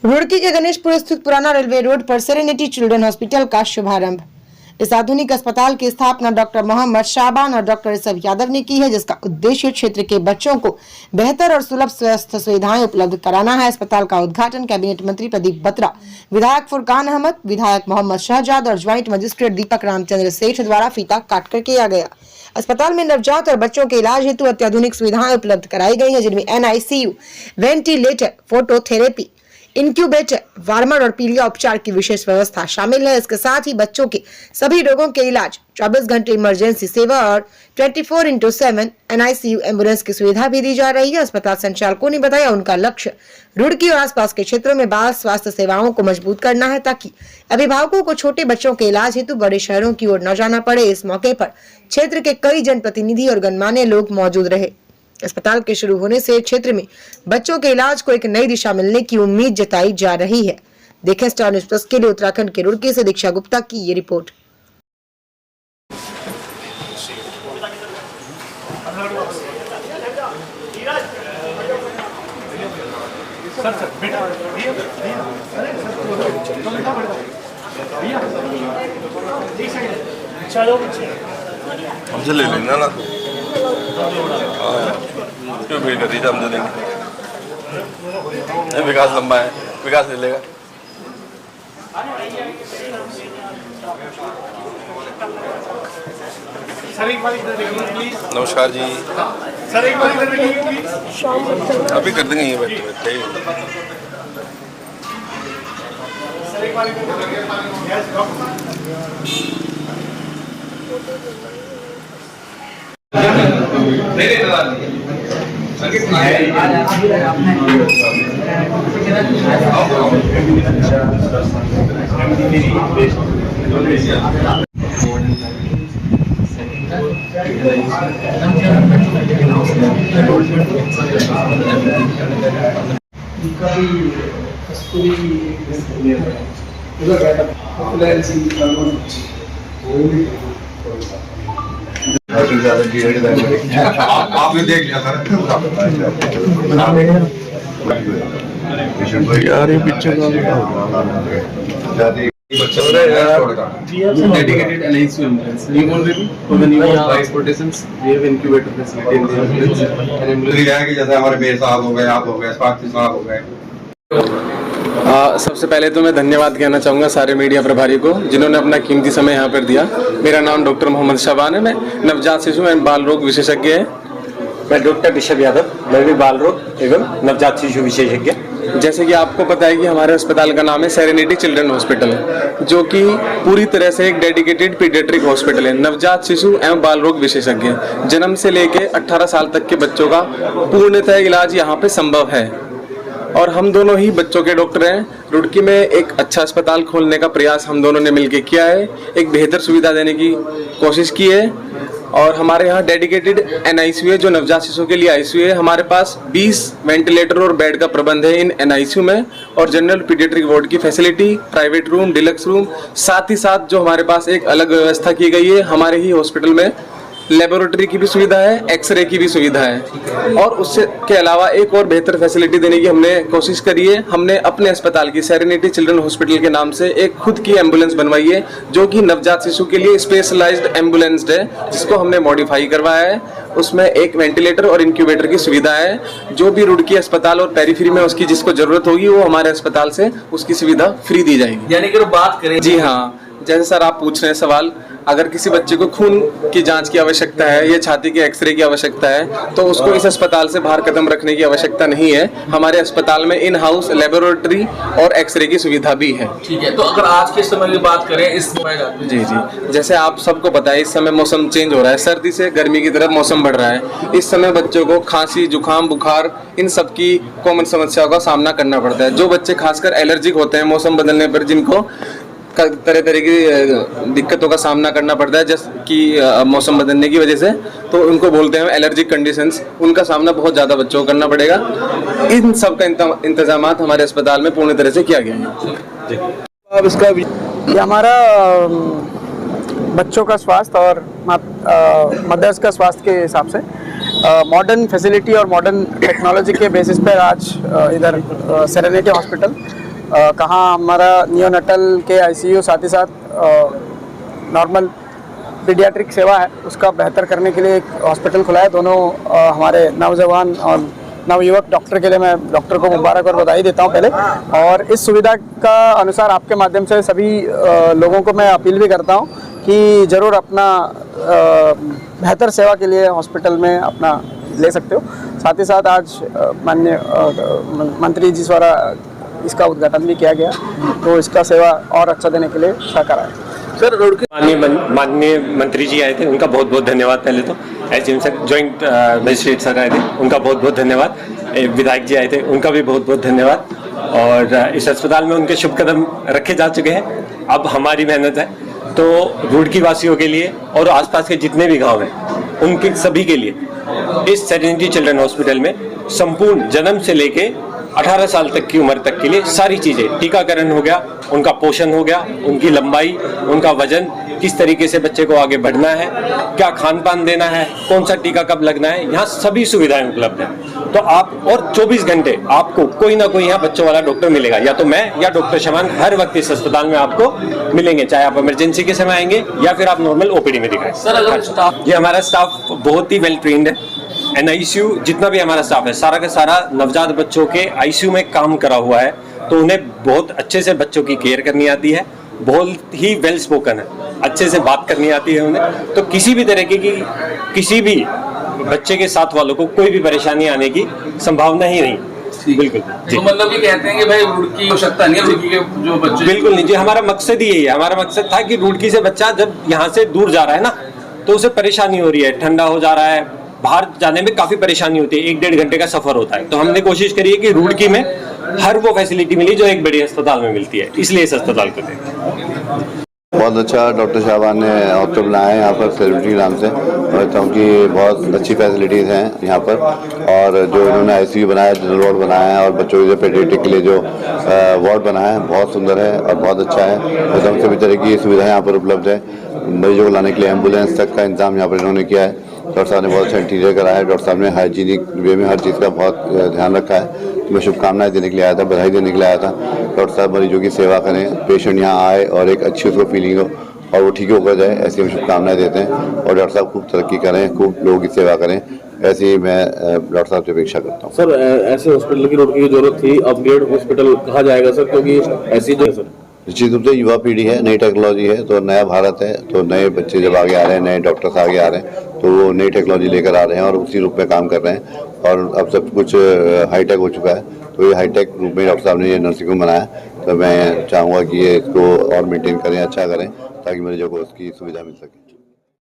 रुड़की के गणेशपुर स्थित पुराना रेलवे रोड पर सेरेनिटी चिल्ड्रन हॉस्पिटल का शुभारंभ। इस आधुनिक अस्पताल की स्थापना डॉक्टर मोहम्मद शाबान और डॉक्टर ऋषभ यादव ने की है, जिसका उद्देश्य क्षेत्र के बच्चों को बेहतर और सुलभ स्वास्थ्य सुविधाएं उपलब्ध कराना है। अस्पताल का उद्घाटन कैबिनेट मंत्री प्रदीप बत्रा, विधायक फुरकान अहमद, विधायक मोहम्मद शहजाद और ज्वाइंट मजिस्ट्रेट दीपक रामचंद्र सेठ द्वारा फीता काटकर किया गया। अस्पताल में नवजात और बच्चों के इलाज हेतु अत्याधुनिक सुविधाएं उपलब्ध कराई गई है, जिनमें NICU, ventilator, phototherapy, incubator, warmer और पीलिया उपचार की विशेष व्यवस्था शामिल है। इसके साथ ही बच्चों के सभी रोगों के इलाज, 24 घंटे इमरजेंसी सेवा और 24/7 NICU एम्बुलेंस की सुविधा भी दी जा रही है। अस्पताल संचालकों ने बताया, उनका लक्ष्य रुड़की और आसपास के क्षेत्रों में बाल स्वास्थ्य सेवाओं को मजबूत करना है, ताकि अभिभावकों को छोटे बच्चों के इलाज हेतु बड़े शहरों की ओर न जाना पड़े। इस मौके पर क्षेत्र के कई जनप्रतिनिधि और गणमान्य लोग मौजूद रहे। अस्पताल के शुरू होने से क्षेत्र में बच्चों के इलाज को एक नई दिशा मिलने की उम्मीद जताई जा रही है। देखें स्टार न्यूज़ प्लस के लिए उत्तराखंड के रुड़की से दीक्षा गुप्ता की ये रिपोर्ट। हमसे ले लेना ना तो क्यों भीड़ कर रही है, हम दे देंगे। विकास लंबा है, विकास ले लेगा। नमस्कार जी। अभी कर देंगे, ये बैठे बैठे। आपने देख लिया सर यार, ये picture dedicated NICU ambulance. New already for the new transportations. We have incubator facility in the ambulance. And ambulance. जैसे हमारे मेयर साहब हो गए, आप हो गए, स्वास्थ्य साहब हो गए। सबसे पहले तो मैं धन्यवाद कहना चाहूँगा सारे मीडिया प्रभारी को, जिन्होंने अपना कीमती समय यहाँ पर दिया। मेरा नाम डॉक्टर मोहम्मद शाबान है। मैं नवजात शिशु एवं बाल रोग विशेषज्ञ है। मैं डॉक्टर ऋषभ यादव, मैं भी बाल रोग एवं नवजात शिशु विशेषज्ञ। जैसे कि आपको पता है कि हमारे अस्पताल का नाम है सेरेनिटी चिल्ड्रन हॉस्पिटल, जो कि पूरी तरह से एक डेडिकेटेड पीडियाट्रिक हॉस्पिटल है। नवजात शिशु एवं बाल रोग विशेषज्ञ, जन्म से लेकर 18 साल तक के बच्चों का पूर्णतः इलाज यहाँ पे संभव है। और हम दोनों ही बच्चों के डॉक्टर हैं। रुड़की में एक अच्छा अस्पताल खोलने का प्रयास हम दोनों ने मिलकर किया है, एक बेहतर सुविधा देने की कोशिश की है। और हमारे यहाँ डेडिकेटेड NICU है, जो नवजात शिशु के लिए ICU है। हमारे पास 20 वेंटिलेटर और बेड का प्रबंध है इन NICU में, और जनरल पीडियाट्रिक वार्ड की facility, private room, deluxe room, साथ ही साथ जो हमारे पास एक अलग व्यवस्था की गई है, हमारे ही हॉस्पिटल में लेबोरेटरी की भी सुविधा है, एक्सरे की भी सुविधा है। और उससे के अलावा एक और बेहतर फैसिलिटी देने की हमने कोशिश करी है। हमने अपने अस्पताल की सेरेनिटी चिल्ड्रन हॉस्पिटल के नाम से एक खुद की एम्बुलेंस बनवाई है, जो कि नवजात शिशु के लिए स्पेशलाइज्ड एम्बुलेंस है, जिसको हमने मॉडिफाई करवाया है। उसमें एक वेंटिलेटर और इंक्यूबेटर की सुविधा है। जो भी रुड़की अस्पताल और पेरीफेरी में उसकी जिसको जरूरत होगी, वो हमारे अस्पताल से उसकी सुविधा फ्री दी जाएगी। यानी कि बात करें, जी हाँ, जैसे सर आप पूछ रहे हैं सवाल, अगर किसी बच्चे को खून की जांच की आवश्यकता है या छाती के एक्सरे की आवश्यकता है, तो उसको इस अस्पताल से बाहर कदम रखने की आवश्यकता नहीं है। हमारे अस्पताल में इन हाउस लेबोरेटरी और एक्सरे की सुविधा भी है। ठीक है, तो अगर आज के समय की बात करें इस जी, जैसे आप सबको पता है, इस समय मौसम चेंज हो रहा है, सर्दी से गर्मी की तरफ मौसम बढ़ रहा है। इस समय बच्चों को खांसी, जुकाम, बुखार, इन सब की कॉमन समस्याओं का सामना करना पड़ता है। जो बच्चे खासकर एलर्जिक होते हैं मौसम बदलने पर, जिनको तरह तरह की दिक्कतों का सामना करना पड़ता है, जैसे कि मौसम बदलने की वजह से, तो उनको बोलते हैं एलर्जिक कंडीशंस। उनका सामना बहुत ज़्यादा बच्चों को करना पड़ेगा। इन सब का इंतजाम हमारे अस्पताल में पूर्ण तरह से किया गया है। अब इसका ये हमारा बच्चों का स्वास्थ्य और मदर्स का स्वास्थ्य के हिसाब से मॉडर्न फैसिलिटी और मॉडर्न टेक्नोलॉजी के बेसिस पर आज इधर सेरेनिटी हॉस्पिटल कहाँ हमारा नियोनेटल के आईसीयू साथ ही साथ नॉर्मल पीडियाट्रिक सेवा है उसका बेहतर करने के लिए एक हॉस्पिटल खुला है। दोनों हमारे नौजवान और नवयुवक डॉक्टर के लिए मैं डॉक्टर को मुबारक और बधाई देता हूं पहले। और इस सुविधा का अनुसार आपके माध्यम से सभी लोगों को मैं अपील भी करता हूं कि ज़रूर अपना बेहतर सेवा के लिए हॉस्पिटल में अपना ले सकते हो। साथ ही साथ आज माननीय मंत्री जी द्वारा इसका उद्घाटन भी किया गया, तो इसका सेवा और अच्छा देने के लिए सहकार आए। सर माननीय मंत्री जी आए थे, उनका बहुत बहुत धन्यवाद। पहले तो SDM sir, joint magistrate sir आए थे, उनका बहुत बहुत धन्यवाद। विधायक जी आए थे, उनका भी बहुत बहुत धन्यवाद। और इस अस्पताल में उनके शुभ कदम रखे जा चुके हैं। अब हमारी मेहनत है तो रुड़की वासियों के लिए और आसपास के जितने भी गांव हैं उनके सभी के लिए इस सेरेनिटी चिल्ड्रन हॉस्पिटल में संपूर्ण जन्म से लेके 18 साल तक की उम्र तक के लिए सारी चीज़ें, टीकाकरण हो गया, उनका पोषण हो गया, उनकी लंबाई, उनका वजन, किस तरीके से बच्चे को आगे बढ़ना है, क्या खान पान देना है, कौन सा टीका कब लगना है, यहाँ सभी सुविधाएं उपलब्ध हैं। तो आप और 24 घंटे आपको कोई ना कोई यहाँ बच्चों वाला डॉक्टर मिलेगा, या तो मैं या डॉक्टर शमान हर वक्त इस अस्पताल में आपको मिलेंगे, चाहे आप इमरजेंसी के समय आएंगे या फिर आप नॉर्मल ओपीडी में दिखाएं। सर अगर स्टाफ, ये हमारा स्टाफ बहुत ही वेल ट्रेन्ड है। एनआईसीयू जितना भी हमारा स्टाफ है सारा का सारा नवजात बच्चों के आईसीयू में काम करा हुआ है, तो उन्हें बहुत अच्छे से बच्चों की केयर करनी आती है, बहुत ही वेल स्पोकन है, अच्छे से बात करनी आती है उन्हें। तो किसी भी तरीके की किसी भी बच्चे के साथ वालों को कोई भी परेशानी आने की संभावना ही नहीं। बिल्कुल जी। तो मतलब ये कहते हैं कि भाई रुड़की की आवश्यकता नहीं है, रुड़की के जो बच्चे, बिल्कुल नहीं जी, हमारा मकसद ही यही है। हमारा मकसद था कि रुड़की से बच्चा जब यहाँ से दूर जा रहा है ना, तो उसे परेशानी हो रही है, ठंडा हो जा रहा है, बाहर जाने में काफी परेशानी होती है, 1-1.5 घंटे का सफर होता है। तो हमने कोशिश करी है कि रुड़की में हर वो फैसिलिटी मिली जो एक बड़े अस्पताल में मिलती है, इसलिए इस अस्पताल को दें। बहुत अच्छा डॉक्टर साहबान ने हॉस्पिटल बनाया है यहाँ पर सेरेनिटी नाम से, और क्योंकि बहुत अच्छी फैसिलिटीज़ हैं यहाँ पर। और जो इन्होंने आईसीयू बनाया, जनरल वार्ड बनाया है, और बच्चों के पेडियाट्रिक के लिए जो वार्ड बनाया है बहुत सुंदर है और बहुत अच्छा है। एकदम सभी तरह की सुविधाएं यहाँ पर उपलब्ध है। मरीजों को लाने के लिए एम्बुलेंस तक का इंतजाम यहाँ पर इन्होंने किया है। डॉक्टर साहब ने बहुत अच्छा इंटीरियर कराया है। डॉक्टर साहब ने हाइजीनिक वे में हर चीज़ का बहुत ध्यान रखा है। तो मैं शुभकामनाएं देने के लिए आया था, बधाई देने के लिए आया था। डॉक्टर साहब मरीजों की सेवा करें, पेशेंट यहाँ आए और एक अच्छी उसको फीलिंग हो और वो ठीक होकर जाए, ऐसी हम शुभकामनाएं देते हैं। और डॉक्टर साहब खूब तरक्की करें, खूब लोगों की सेवा करें, ऐसे ही मैं डॉक्टर साहब से अपेक्षा करता हूँ। सर ऐसे हॉस्पिटल की रुड़की की जरूरत थी, अपग्रेड हॉस्पिटल कहा जाएगा सर, क्योंकि ऐसी जगह सर निश्चित रूप से युवा पीढ़ी है, नई टेक्नोलॉजी है, तो नया भारत है, तो नए बच्चे जब आगे आ रहे हैं, नए डॉक्टर्स आगे आ रहे हैं, तो वो नई टेक्नोलॉजी लेकर आ रहे हैं और उसी रूप में काम कर रहे हैं। और अब सब कुछ हाईटेक हो चुका है, तो ये हाईटेक रूप में डॉक्टर साहब ने ये नर्सिंग होम बनाया। तो मैं चाहूँगा कि ये इसको और मेंटेन करें, अच्छा करें, ताकि मरीजों को उसकी सुविधा मिल सके।